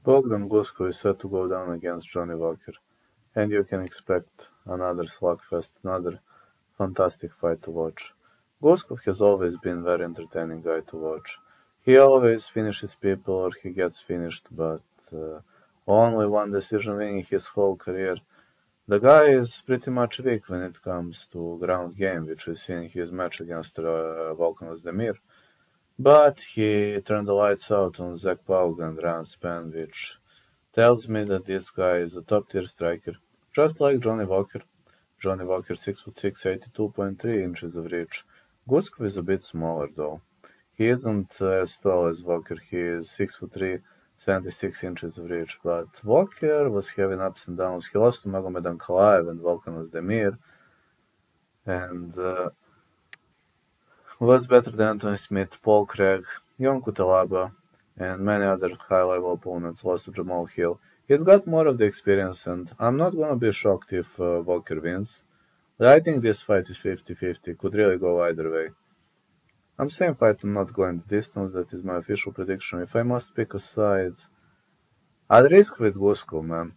Bogdan Guskov is set to go down against Johnny Walker, and you can expect another slugfest, another fantastic fight to watch. Guskov has always been a very entertaining guy to watch. He always finishes people or he gets finished, but only one decision winning his whole career. The guy is pretty much weak when it comes to ground game, which we see in his match against Volkanovs Demir. But he turned the lights out on Zach Paug and Ryan Spann, which tells me that this guy is a top tier striker, just like Johnny Walker. Johnny Walker 6'6", 82.3 inches of reach. Guskov is a bit smaller though. He isn't as tall as Walker, he is 6'3", 76 inches of reach, but Walker was having ups and downs. He lost to Magomed Ankalaev and Volkanovs Demir, and was better than Anthony Smith, Paul Craig, Jon Cutelaba, and many other high-level opponents. Lost to Jamal Hill. He's got more of the experience, and I'm not gonna be shocked if Walker wins. But I think this fight is 50-50, could really go either way. I'm saying fight, I'm not going the distance, that is my official prediction. If I must pick a side, I'd risk with Guskov, man.